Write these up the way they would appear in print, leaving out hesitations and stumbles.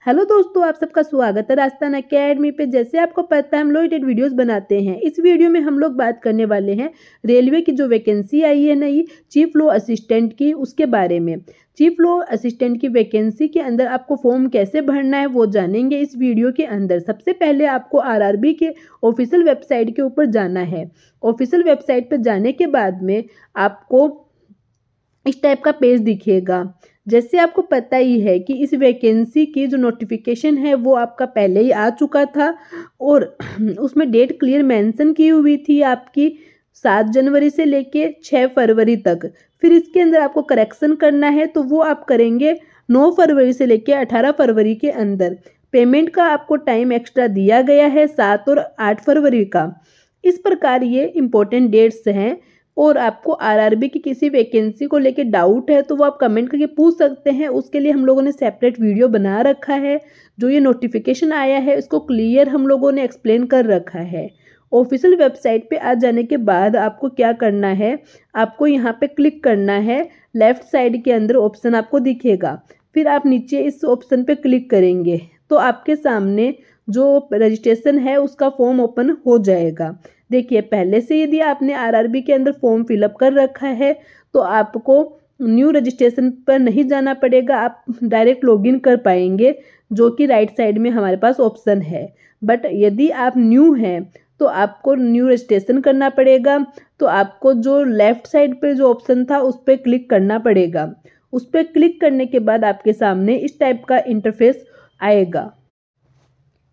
Hello दोस्तों, आप सबका स्वागत है राजस्थान एकेडमी पे। जैसे आपको पता है हम लोग एडिट वीडियोस बनाते हैं। इस वीडियो में हम लोग बात करने वाले हैं रेलवे की जो वैकेंसी आई है नई चीफ लॉ असिस्टेंट की, उसके बारे में। चीफ लॉ असिस्टेंट की वैकेंसी के अंदर आपको फॉर्म कैसे भरना है वो जानेंगे इस वीडियो के अंदर। सबसे पहले आपको आरआरबी के ऑफिशियल वेबसाइट के ऊपर जाना है। ऑफिशियल वेबसाइट पर जाने के बाद में आपको इस टाइप का पेज दिखेगा। जैसे आपको पता ही है कि इस वैकेंसी की जो नोटिफिकेशन है वो आपका पहले ही आ चुका था और उसमें डेट क्लियर मेंशन की हुई थी आपकी 7 जनवरी से लेके 6 फरवरी तक। फिर इसके अंदर आपको करेक्शन करना है तो वो आप करेंगे 9 फरवरी से लेके 18 फरवरी के अंदर। पेमेंट का आपको टाइम एक्स्ट्रा दिया गया है 7 और 8 फरवरी का। इस प्रकार ये इम्पोर्टेंट डेट्स हैं। और आपको आरआरबी की किसी वैकेंसी को लेके डाउट है तो वो आप कमेंट करके पूछ सकते हैं। उसके लिए हम लोगों ने सेपरेट वीडियो बना रखा है। जो ये नोटिफिकेशन आया है इसको क्लियर हम लोगों ने एक्सप्लेन कर रखा है। ऑफिशियल वेबसाइट पे आ जाने के बाद आपको क्या करना है, आपको यहाँ पे क्लिक करना है। लेफ्ट साइड के अंदर ऑप्शन आपको दिखेगा, फिर आप नीचे इस ऑप्शन पे क्लिक करेंगे तो आपके सामने जो रजिस्ट्रेशन है उसका फॉर्म ओपन हो जाएगा। देखिए, पहले से यदि आपने आरआरबी के अंदर फॉर्म फिलअप कर रखा है तो आपको न्यू रजिस्ट्रेशन पर नहीं जाना पड़ेगा, आप डायरेक्ट लॉगिन कर पाएंगे, जो कि राइट साइड में हमारे पास ऑप्शन है। बट यदि आप न्यू हैं तो आपको न्यू रजिस्ट्रेशन करना पड़ेगा। तो आपको जो लेफ्ट साइड पे जो ऑप्शन था उस पर क्लिक करना पड़ेगा। उस पर क्लिक करने के बाद आपके सामने इस टाइप का इंटरफेस आएगा।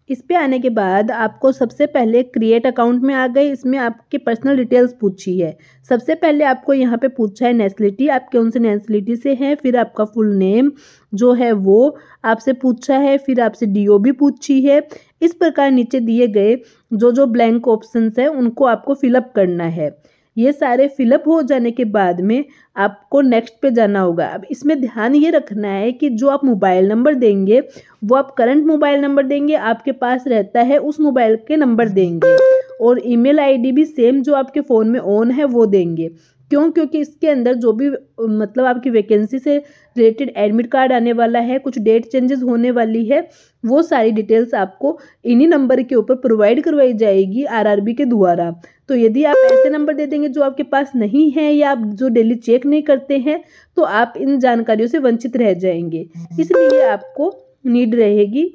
इस पे आने के बाद आपको सबसे पहले क्रिएट अकाउंट में आ गए। इसमें आपकी पर्सनल डिटेल्स पूछी है। सबसे पहले आपको यहाँ पे पूछा है नेशनलिटी, आप कौन से नेशनलिटी से हैं। फिर आपका फुल नेम जो है वो आपसे पूछा है। फिर आपसे डीओ भी पूछी है। इस प्रकार नीचे दिए गए जो ब्लैंक ऑप्शंस है उनको आपको फिलअप करना है। ये सारे फिलअप हो जाने के बाद में आपको नेक्स्ट पे जाना होगा। अब इसमें ध्यान ये रखना है कि जो आप मोबाइल नंबर देंगे वो आप करंट मोबाइल नंबर देंगे, आपके पास रहता है उस मोबाइल के नंबर देंगे। और ईमेल आईडी भी सेम जो आपके फ़ोन में ऑन है वो देंगे। क्योंकि इसके अंदर जो भी मतलब आपकी वैकेंसी से रिलेटेड एडमिट कार्ड आने वाला है, कुछ डेट चेंजेस होने वाली है, वो सारी डिटेल्स आपको इन्हीं नंबर के ऊपर प्रोवाइड करवाई जाएगी आरआरबी के द्वारा। तो यदि आप ऐसे नंबर दे देंगे जो आपके पास नहीं है या आप जो डेली चेक नहीं करते हैं तो आप इन जानकारियों से वंचित रह जाएंगे। इसलिए आपको नीड रहेगी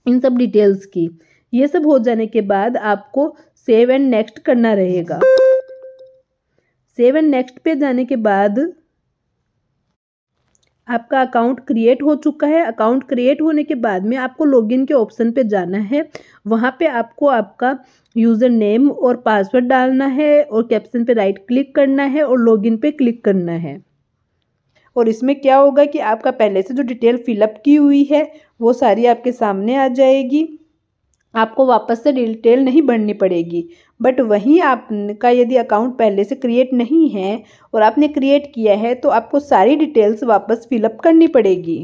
इन सब डिटेल्स की। ये सब हो जाने के बाद आपको सेव एंड नेक्स्ट करना रहेगा। सेव एंड नेक्स्ट पे जाने के बाद आपका अकाउंट क्रिएट हो चुका है। अकाउंट क्रिएट होने के बाद में आपको लॉगिन के ऑप्शन पे जाना है। वहाँ पे आपको आपका यूज़र नेम और पासवर्ड डालना है और कैप्शन पे राइट क्लिक करना है और लॉगिन पे क्लिक करना है। और इसमें क्या होगा कि आपका पहले से जो डिटेल फिलअप की हुई है वो सारी आपके सामने आ जाएगी। आपको वापस से डिटेल नहीं भरनी पड़ेगी। बट वहीं आपका यदि अकाउंट पहले से क्रिएट नहीं है और आपने क्रिएट किया है तो आपको सारी डिटेल्स वापस फिलअप करनी पड़ेगी।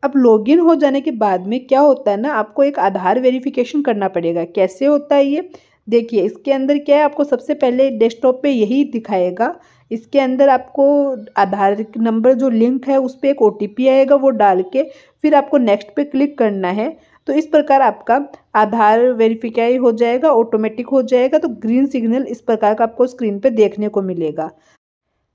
अब लॉगिन हो जाने के बाद में क्या होता है ना, आपको एक आधार वेरिफिकेशन करना पड़ेगा। कैसे होता है ये देखिए। इसके अंदर क्या है, आपको सबसे पहले डेस्कटॉप पे यही दिखाएगा। इसके अंदर आपको आधार नंबर जो लिंक है उस पर एक ओटीपी आएगा, वो डाल के फिर आपको नेक्स्ट पे क्लिक करना है। तो इस प्रकार आपका आधार वेरिफाई हो जाएगा, ऑटोमेटिक हो जाएगा। तो ग्रीन सिग्नल इस प्रकार का आपको स्क्रीन पे देखने को मिलेगा।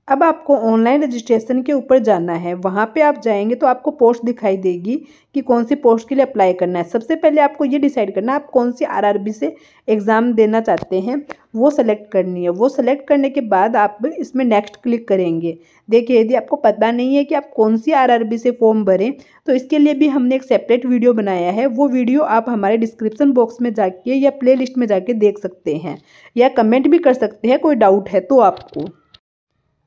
अब आपको ऑनलाइन रजिस्ट्रेशन के ऊपर जाना है। वहाँ पे आप जाएंगे तो आपको पोस्ट दिखाई देगी कि कौन सी पोस्ट के लिए अप्लाई करना है। सबसे पहले आपको ये डिसाइड करना है आप कौन सी आरआरबी से एग्ज़ाम देना चाहते हैं, वो सेलेक्ट करनी है। वो सेलेक्ट करने के बाद आप इसमें नेक्स्ट क्लिक करेंगे। देखिए, यदि आपको पता नहीं है कि आप कौन सी आरआरबी से फॉर्म भरें तो इसके लिए भी हमने एक सेपरेट वीडियो बनाया है। वो वीडियो आप हमारे डिस्क्रिप्शन बॉक्स में जाके या प्ले लिस्ट में जाके देख सकते हैं या कमेंट भी कर सकते हैं कोई डाउट है तो आपको।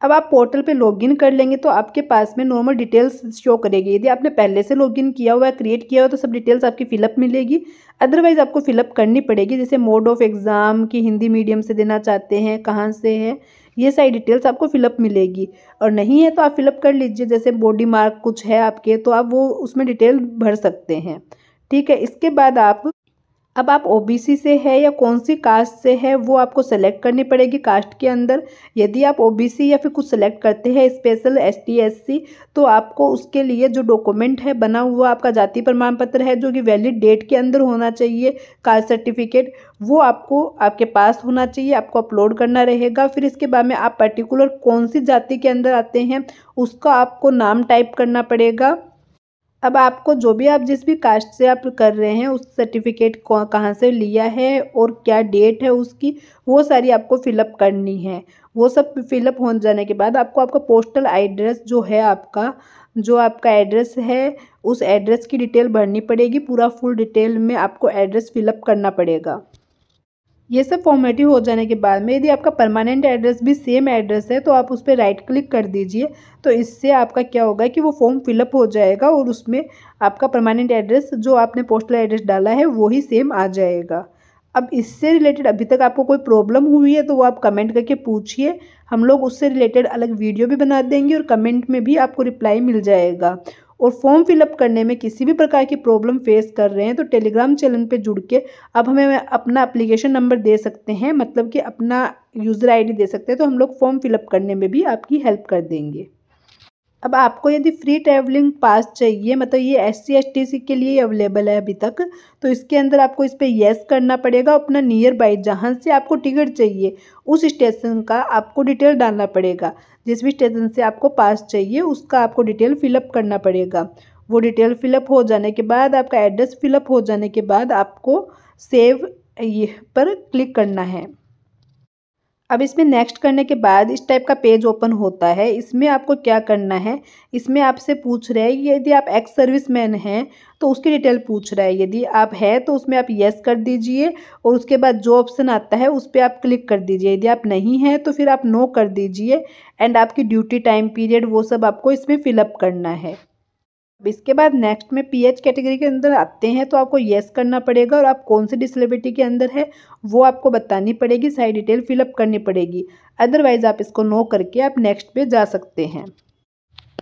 अब आप पोर्टल पे लॉगिन कर लेंगे तो आपके पास में नॉर्मल डिटेल्स शो करेगी। यदि आपने पहले से लॉगिन किया हुआ है, क्रिएट किया हुआ तो सब डिटेल्स आपकी फिलअप मिलेगी। अदरवाइज़ आपको फिलअप करनी पड़ेगी। जैसे मोड ऑफ एग्ज़ाम की हिंदी मीडियम से देना चाहते हैं, कहाँ से है, ये सारी डिटेल्स आपको फिलअप मिलेगी। और नहीं है तो आप फिलअप कर लीजिए। जैसे बॉडी मार्क कुछ है आपके तो आप वो उसमें डिटेल भर सकते हैं। ठीक है। इसके बाद आप अब आप ओबीसी से है या कौन सी कास्ट से है वो आपको सेलेक्ट करनी पड़ेगी कास्ट के अंदर। यदि आप ओबीसी या फिर कुछ सेलेक्ट करते हैं स्पेशल एसटी एससी, तो आपको उसके लिए जो डॉक्यूमेंट है बना हुआ आपका जाति प्रमाण पत्र है जो कि वैलिड डेट के अंदर होना चाहिए, कास्ट सर्टिफिकेट, वो आपको आपके पास होना चाहिए, आपको अपलोड करना रहेगा। फिर इसके बाद में आप पर्टिकुलर कौन सी जाति के अंदर आते हैं उसका आपको नाम टाइप करना पड़ेगा। अब आपको जो भी आप जिस भी कास्ट से आप कर रहे हैं उस सर्टिफिकेट को कहाँ से लिया है और क्या डेट है उसकी, वो सारी आपको फिलअप करनी है। वो सब फिलअप हो जाने के बाद आपको आपका पोस्टल एड्रेस जो है आपका, जो आपका एड्रेस है उस एड्रेस की डिटेल भरनी पड़ेगी। पूरा फुल डिटेल में आपको एड्रेस फिलअप करना पड़ेगा। ये सब फॉर्मेलिटी हो जाने के बाद में यदि आपका परमानेंट एड्रेस भी सेम एड्रेस है तो आप उस पर राइट क्लिक कर दीजिए। तो इससे आपका क्या होगा कि वो फॉर्म फिलअप हो जाएगा और उसमें आपका परमानेंट एड्रेस जो आपने पोस्टल एड्रेस डाला है वही सेम आ जाएगा। अब इससे रिलेटेड अभी तक आपको कोई प्रॉब्लम हुई है तो वो आप कमेंट करके पूछिए, हम लोग उससे रिलेटेड अलग वीडियो भी बना देंगे और कमेंट में भी आपको रिप्लाई मिल जाएगा। और फॉर्म फिलअप करने में किसी भी प्रकार की प्रॉब्लम फेस कर रहे हैं तो टेलीग्राम चैनल पे जुड़ के अब हमें अपना एप्लीकेशन नंबर दे सकते हैं, मतलब कि अपना यूज़र आईडी दे सकते हैं, तो हम लोग फॉर्म फिलअप करने में भी आपकी हेल्प कर देंगे। अब आपको यदि फ्री ट्रैवलिंग पास चाहिए, मतलब ये SC ST के लिए अवेलेबल है अभी तक, तो इसके अंदर आपको इस पर येस करना पड़ेगा। अपना नियर बाई जहाँ से आपको टिकट चाहिए उस स्टेशन का आपको डिटेल डालना पड़ेगा। जिस भी स्टेशन से आपको पास चाहिए उसका आपको डिटेल फिलअप करना पड़ेगा। वो डिटेल फिलअप हो जाने के बाद, आपका एड्रेस फिलअप हो जाने के बाद आपको सेव ये पर क्लिक करना है। अब इसमें नेक्स्ट करने के बाद इस टाइप का पेज ओपन होता है। इसमें आपको क्या करना है, इसमें आपसे पूछ रहा है यदि आप एक्स सर्विसमैन हैं तो उसकी डिटेल पूछ रहा है। यदि आप है तो उसमें आप येस कर दीजिए और उसके बाद जो ऑप्शन आता है उस पर आप क्लिक कर दीजिए। यदि आप नहीं हैं तो फिर आप नो कर दीजिए एंड आपकी ड्यूटी टाइम पीरियड वो सब आपको इसमें फिलअप करना है। अब इसके बाद नेक्स्ट में PH कैटेगरी के अंदर आते हैं तो आपको येस करना पड़ेगा और आप कौन सी डिसेबिलिटी के अंदर है वो आपको बतानी पड़ेगी, सारी डिटेल फिलअप करनी पड़ेगी। अदरवाइज़ आप इसको नो करके आप नेक्स्ट पे जा सकते हैं।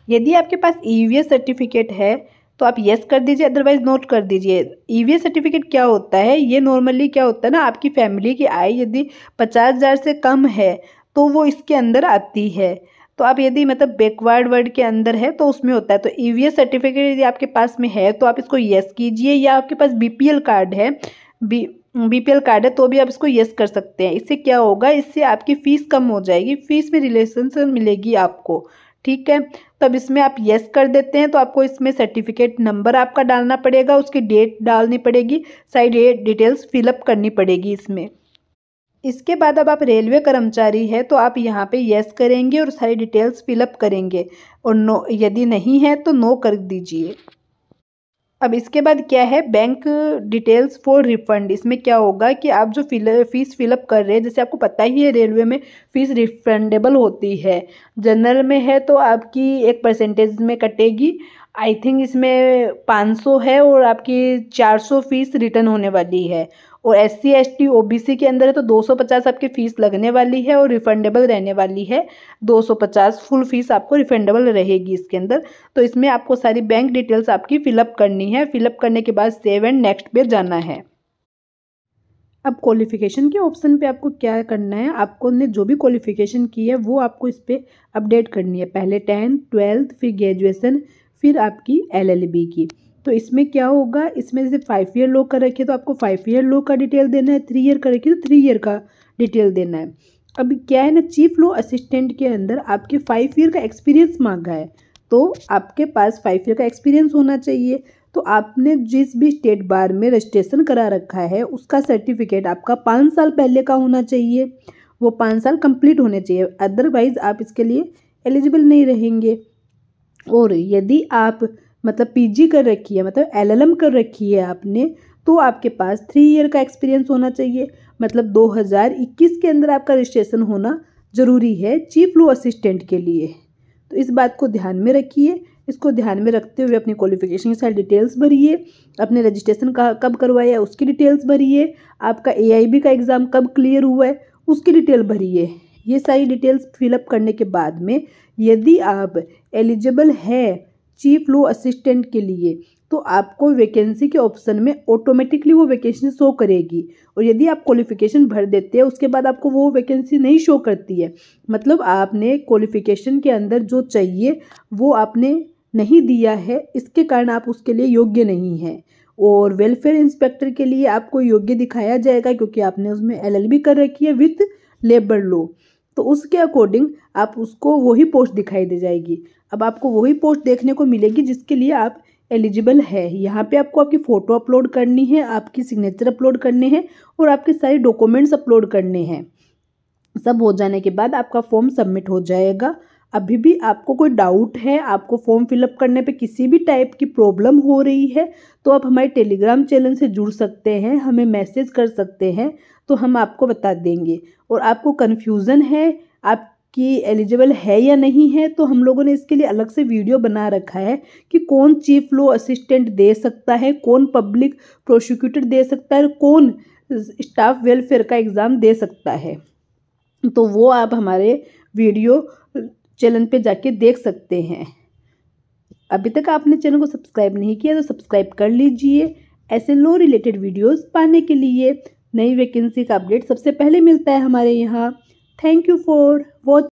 यदि आपके पास EVS सर्टिफिकेट है तो आप येस कर दीजिए, अदरवाइज नोट कर दीजिए। EVS सर्टिफिकेट क्या होता है, ये नॉर्मली क्या होता है ना, आपकी फैमिली की आय यदि 50,000 से कम है तो वो इसके अंदर आती है। तो आप यदि मतलब बैकवर्ड वर्ड के अंदर है तो उसमें होता है। तो EVS सर्टिफिकेट यदि आपके पास में है तो आप इसको येस कीजिए, या आपके पास BPL कार्ड है, BPL कार्ड है तो भी आप इसको येस कर सकते हैं। इससे क्या होगा, इससे आपकी फ़ीस कम हो जाएगी, फ़ीस में रिलेशन मिलेगी आपको, ठीक है। तो अब इसमें आप येस कर देते हैं तो आपको इसमें सर्टिफिकेट नंबर आपका डालना पड़ेगा, उसकी डेट डालनी पड़ेगी, सारी डिटेल्स फिलअप करनी पड़ेगी इसमें। इसके बाद अब आप रेलवे कर्मचारी है तो आप यहाँ पे येस करेंगे और सारी डिटेल्स फिलअप करेंगे, और नो यदि नहीं है तो नो कर दीजिए। अब इसके बाद क्या है, बैंक डिटेल्स फॉर रिफंड। इसमें क्या होगा कि आप जो फीस फिलअप कर रहे हैं, जैसे आपको पता ही है रेलवे में फ़ीस रिफंडेबल होती है। जनरल में है तो आपकी एक परसेंटेज में कटेगी, आई थिंक इसमें 500 है और आपकी 400 फीस रिटर्न होने वाली है। और SC ST OBC के अंदर है तो 250 आपकी फ़ीस लगने वाली है और रिफंडेबल रहने वाली है 250, फुल फीस आपको रिफंडेबल रहेगी इसके अंदर। तो इसमें आपको सारी बैंक डिटेल्स आपकी फिलअप करनी है। फिलअप करने के बाद सेव एंड नेक्स्ट पे जाना है। अब क्वालिफ़िकेशन के ऑप्शन पे आपको क्या करना है, आपको ने जो भी क्वालिफ़िकेशन की है वो आपको इस पर अपडेट करनी है। पहले 10th 12th फिर ग्रेजुएसन, फिर आपकी LLB की। तो इसमें क्या होगा, इसमें जैसे 5 ईयर लॉ का रखे तो आपको 5 ईयर लॉ का डिटेल देना है, 3 ईयर का रखे तो 3 ईयर का डिटेल देना है। अब क्या है ना, चीफ लॉ असिस्टेंट के अंदर आपके 5 ईयर का एक्सपीरियंस मांगा है, तो आपके पास 5 ईयर का एक्सपीरियंस होना चाहिए। तो आपने जिस भी स्टेट बार में रजिस्ट्रेशन करा रखा है उसका सर्टिफिकेट आपका 5 साल पहले का होना चाहिए, वो 5 साल कंप्लीट होने चाहिए, अदरवाइज़ आप इसके लिए एलिजिबल नहीं रहेंगे। और यदि आप मतलब PG कर रखी है, मतलब LLM कर रखी है आपने, तो आपके पास 3 ईयर का एक्सपीरियंस होना चाहिए, मतलब 2021 के अंदर आपका रजिस्ट्रेशन होना ज़रूरी है चीफ लॉ असिस्टेंट के लिए। तो इस बात को ध्यान में रखिए। इसको ध्यान में रखते हुए अपनी क्वालिफिकेशन की सारी डिटेल्स भरिए, अपने रजिस्ट्रेशन का कब करवाया है उसकी डिटेल्स भरिए, आपका AIB का एग्ज़ाम कब क्लियर हुआ है उसकी डिटेल भरिए। ये सारी डिटेल्स फिलअप करने के बाद में यदि आप एलिजिबल है चीफ लॉ असिस्टेंट के लिए, तो आपको वैकेंसी के ऑप्शन में ऑटोमेटिकली वो वैकेंसी शो करेगी। और यदि आप क्वालिफिकेशन भर देते हैं उसके बाद आपको वो वैकेंसी नहीं शो करती है, मतलब आपने क्वालिफिकेशन के अंदर जो चाहिए वो आपने नहीं दिया है, इसके कारण आप उसके लिए योग्य नहीं हैं। और वेलफेयर इंस्पेक्टर के लिए आपको योग्य दिखाया जाएगा क्योंकि आपने उसमें LLB कर रखी है विथ लेबर लॉ, तो उसके अकॉर्डिंग आप उसको वही पोस्ट दिखाई दे जाएगी। अब आपको वही पोस्ट देखने को मिलेगी जिसके लिए आप एलिजिबल है। यहाँ पे आपको आपकी फ़ोटो अपलोड करनी है, आपकी सिग्नेचर अपलोड करने हैं और आपके सारे डॉक्यूमेंट्स अपलोड करने हैं। सब हो जाने के बाद आपका फॉर्म सबमिट हो जाएगा। अभी भी आपको कोई डाउट है, आपको फॉर्म फिलअप करने पे किसी भी टाइप की प्रॉब्लम हो रही है, तो आप हमारे टेलीग्राम चैनल से जुड़ सकते हैं, हमें मैसेज कर सकते हैं, तो हम आपको बता देंगे। और आपको कन्फ्यूज़न है आपकी एलिजिबल है या नहीं है, तो हम लोगों ने इसके लिए अलग से वीडियो बना रखा है कि कौन चीफ लॉ असिस्टेंट दे सकता है, कौन पब्लिक प्रोसिक्यूटर दे सकता है, कौन स्टाफ वेलफेयर का एग्ज़ाम दे सकता है। तो वो आप हमारे वीडियो चैनल पे जाके देख सकते हैं। अभी तक आपने चैनल को सब्सक्राइब नहीं किया तो सब्सक्राइब कर लीजिए। ऐसे लॉ रिलेटेड वीडियोस पाने के लिए नई वैकेंसी का अपडेट सबसे पहले मिलता है हमारे यहाँ। Thank you for watching.